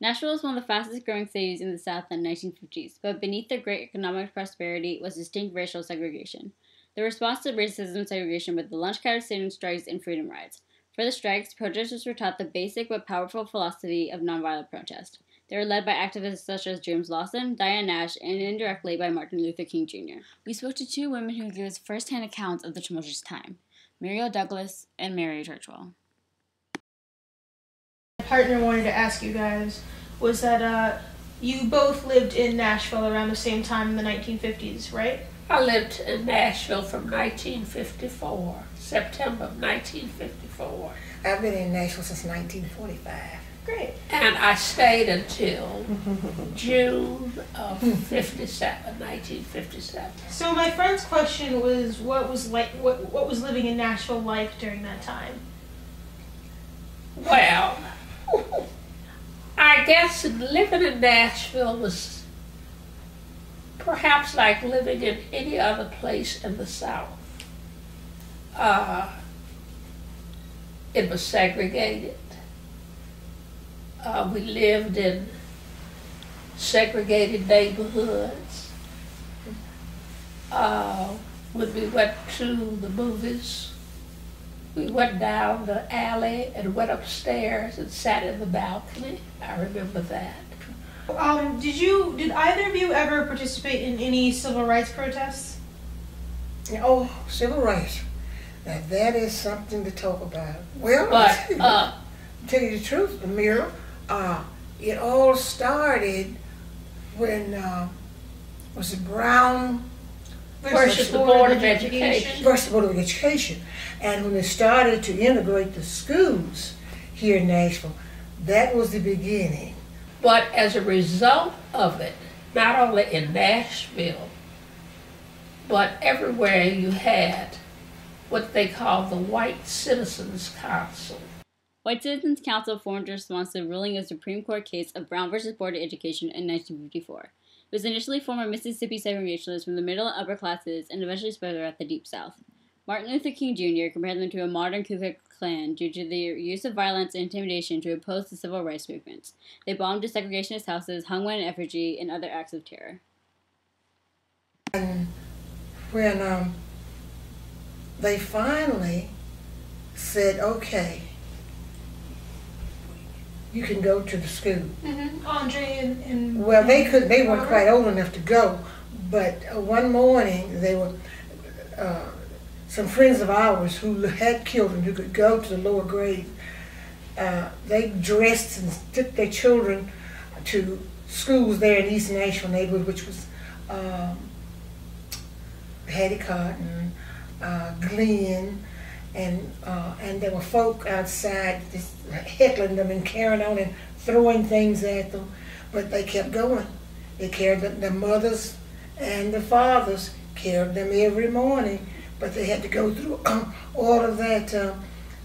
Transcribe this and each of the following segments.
Nashville was one of the fastest growing cities in the South in the 1950s, but beneath the great economic prosperity was distinct racial segregation. The response to racism and segregation were the lunch counter student strikes and freedom rides. For the strikes, protesters were taught the basic but powerful philosophy of nonviolent protest. They were led by activists such as James Lawson, Diane Nash, and indirectly by Martin Luther King Jr. We spoke to two women who gave us first-hand accounts of the tumultuous time, Muriel Douglas and Mary Churchwell. My partner wanted to ask you guys was that you both lived in Nashville around the same time in the 1950s, right? I lived in Nashville from 1954, September of 1954. I've been in Nashville since 1945. Great. And I stayed until June of 1957. So my friend's question was what was living in Nashville like during that time? Well, I guess living in Nashville was perhaps like living in any other place in the South. It was segregated. We lived in segregated neighborhoods. When we went to the movies, we went down the alley and went upstairs and sat in the balcony. I remember that. Did either of you ever participate in any civil rights protests? Oh, civil rights. Now that is something to talk about. Well, But tell you the truth, Amira, it all started when was it Brown versus the Board of Education. versus the Board of Education, and when they started to integrate the schools here in Nashville, that was the beginning. But as a result of it, not only in Nashville, but everywhere you had what they call the White Citizens Council. White Citizens Council formed in response to the ruling of the Supreme Court case of Brown versus Board of Education in 1954. It was initially formed by Mississippi segregationists from the middle and upper classes and eventually spread throughout the Deep South. Martin Luther King Jr. compared them to a modern Ku Klux Klan due to their use of violence and intimidation to oppose the civil rights movements. They bombed segregationist houses, hung one in effigy, and other acts of terror. And when they finally said, okay, you can go to the school. Mm-hmm. Andre and Well, they weren't quite old enough to go, but one morning they were, some friends of ours who had children who could go to the lower grade, they dressed and took their children to schools there in East Nashville neighborhood, which was Hattie Cotton, Glenn, and there were folk outside just heckling them and carrying on and throwing things at them, but they kept going. They carried them, the mothers and the fathers carried them every morning, but they had to go through all of that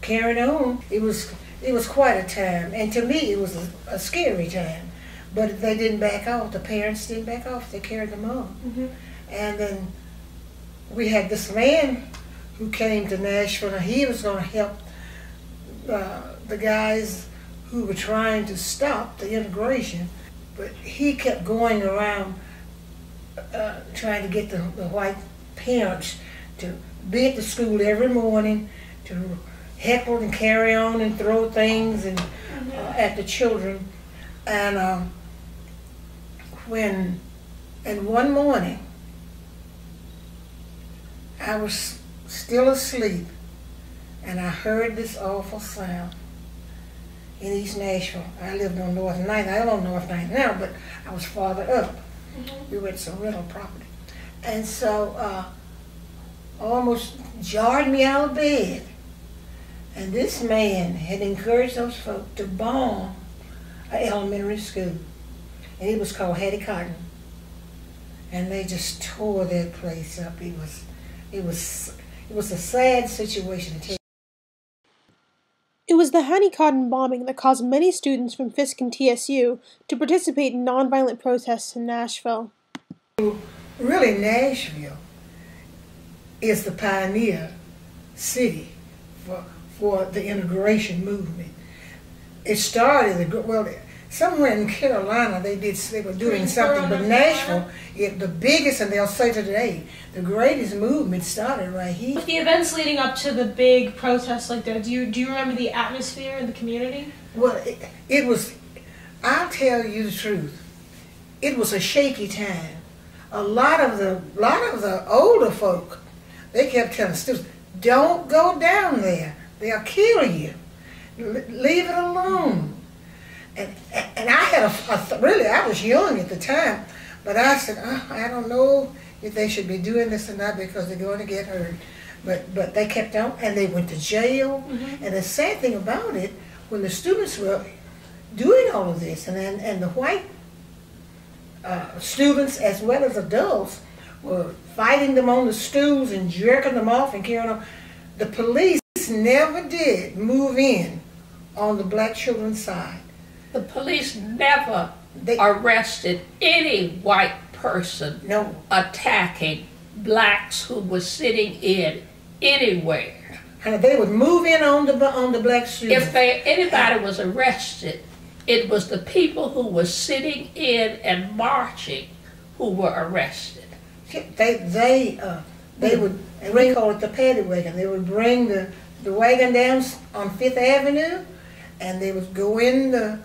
carrying on. It was quite a time, and to me it was a scary time, but they didn't back off. The parents didn't back off. They carried them on. Mm-hmm. And then we had this man who came to Nashville, and he was going to help the guys who were trying to stop the integration, but he kept going around trying to get the white parents to be at the school every morning, to heckle and carry on and throw things and at the children. And one morning, I was still asleep, and I heard this awful sound in East Nashville. I lived on North 9th. I live on North 9th now, but I was farther up. We were at some rental property. And so almost jarred me out of bed. And this man had encouraged those folks to bomb an elementary school. And it was called Hattie Cotton. And they just tore that place up. It was a sad situation to take. It was the Hattie Cotton bombing that caused many students from Fisk and TSU to participate in nonviolent protests in Nashville. Really, Nashville is the pioneer city for the integration movement. It started, somewhere in Carolina they were doing something, but Nashville, the biggest, and they'll say today, the greatest movement started right here. With the events leading up to the big protests like that, do you remember the atmosphere in the community? Well, it was, I'll tell you the truth, it was a shaky time. A lot of the older folk, they kept telling students, don't go down there, they'll kill you. Leave it alone. And I had really, I was young at the time, but I said, I don't know if they should be doing this or not because they're going to get hurt. But they kept on, and they went to jail. Mm-hmm. And the sad thing about it, when the students were doing all of this, and the white students as well as adults were fighting them on the stools and jerking them off and carrying on, the police never did move in on the black children's side. The police never arrested any white person attacking blacks who were sitting in anywhere. And they would move in on the black students. If anybody was arrested, it was the people who were sitting in and marching who were arrested. They would, and we call it the paddy wagon. They would bring the wagon down on Fifth Avenue, and they would go in the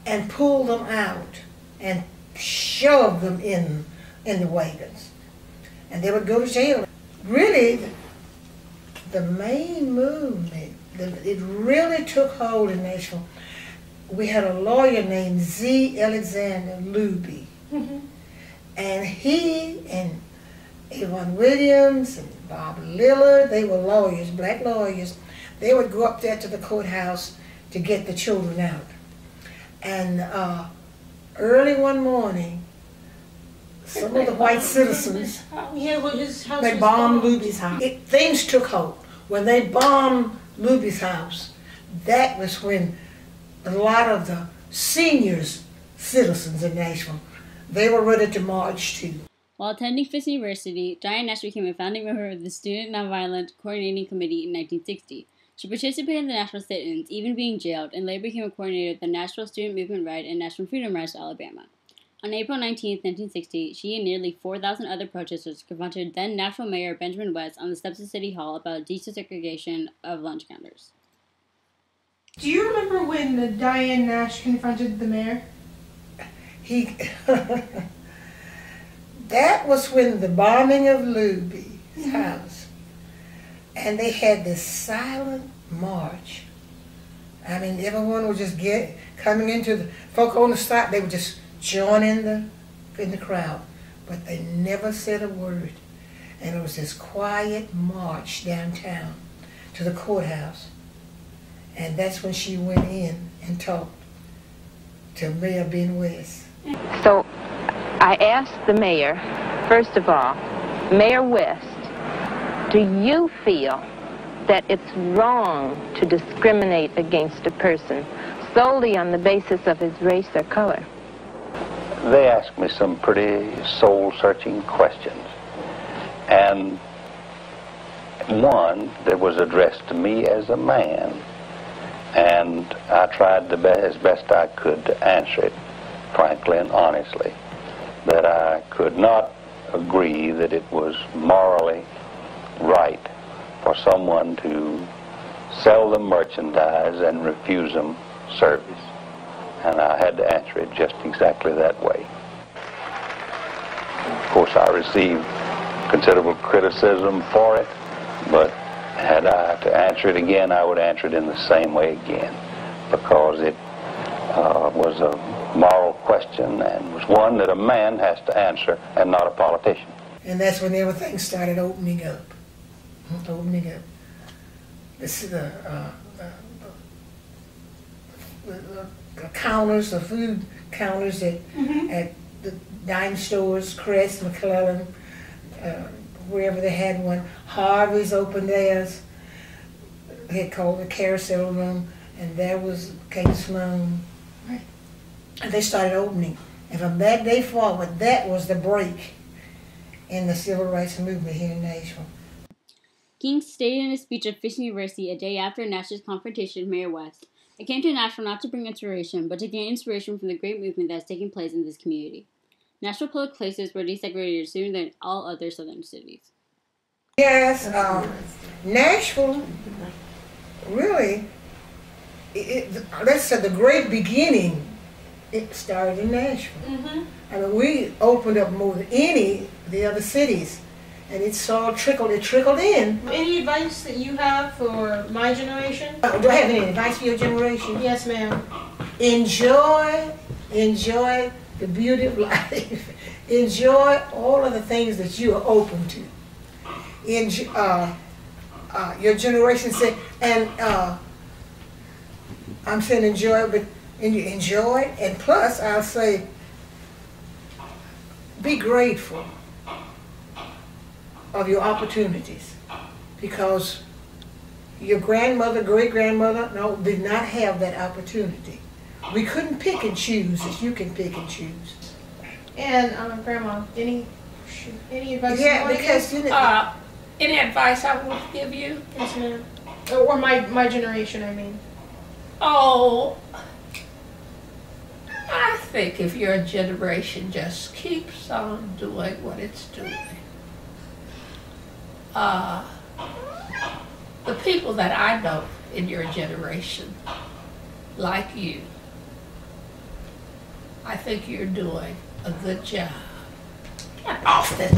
and pull them out and shove them in the wagons, and they would go to jail. Really, the main movement, it really took hold in Nashville. We had a lawyer named Z. Alexander Luby, mm-hmm. and he and Avon Williams and Bob Lillard, they were lawyers, black lawyers. They would go up there to the courthouse to get the children out. And early one morning, some of the white citizens, they bombed Luby's house. Things took hold. When they bombed Luby's house, that was when a lot of the seniors, citizens in Nashville, they were ready to march too. While attending Fisk University, Diane Nash became a founding member of the Student Nonviolent Coordinating Committee in 1960. She participated in the Nashville sit-ins, even being jailed, and later became a coordinator of the Nashville Student Movement Ride and National Freedom Rise to Alabama. On April 19, 1960, she and nearly 4,000 other protesters confronted then Nashville Mayor Benjamin West on the steps of City Hall about desegregation of lunch counters. Do you remember when Diane Nash confronted the mayor? That was when the bombing of Luby's house, and they had this silent march. I mean, everyone was just coming into the folk on the stop. They would just join in the crowd, but they never said a word. And it was this quiet march downtown to the courthouse, and that's when she went in and talked to Mayor Ben West. So I asked the mayor, first of all, Mayor West, do you feel that it's wrong to discriminate against a person solely on the basis of his race or color? They asked me some pretty soul-searching questions. And one that was addressed to me as a man, and I tried as best I could to answer it frankly and honestly, that I could not agree that it was morally right for someone to sell them merchandise and refuse them service. And I had to answer it just exactly that way. Of course, I received considerable criticism for it, but had I to answer it again, I would answer it in the same way again, because it was a moral question and was one that a man has to answer and not a politician. And that's when everything started opening up. This is the counters, the food counters at the dime stores, Crest, McClellan, wherever they had one. Harvey's opened theirs. They had called the carousel room, and there was King Sloan. Right. And they started opening. And from that day forward, that was the break in the civil rights movement here in Nashville. King stated in a speech at Fisk University a day after Nash's confrontation with Mayor West I came to Nashville not to bring inspiration, but to gain inspiration from the great movement that is taking place in this community. Nashville Public Places were desegregated sooner than all other southern cities. Yes, Nashville, really, let's say the great beginning, it started in Nashville. Mm-hmm. I mean, we opened up more than any of the other cities, and it trickled in. Any advice that you have for my generation? Do I have any advice for your generation? Yes, ma'am. Enjoy the beauty of life. Enjoy all of the things that you are open to. Your generation said, and I'm saying enjoy, but enjoy, and plus I'll say, be grateful of your opportunities, because your grandmother, great-grandmother, no, did not have that opportunity. We couldn't pick and choose as you can pick and choose. And Grandma, any advice? Yeah, because you know. Any advice I would give you? Yes, ma'am. Or my generation, I mean. Oh, I think if your generation just keeps on doing what it's doing, the people that I know in your generation, like you, I think you're doing a good job. Get off this.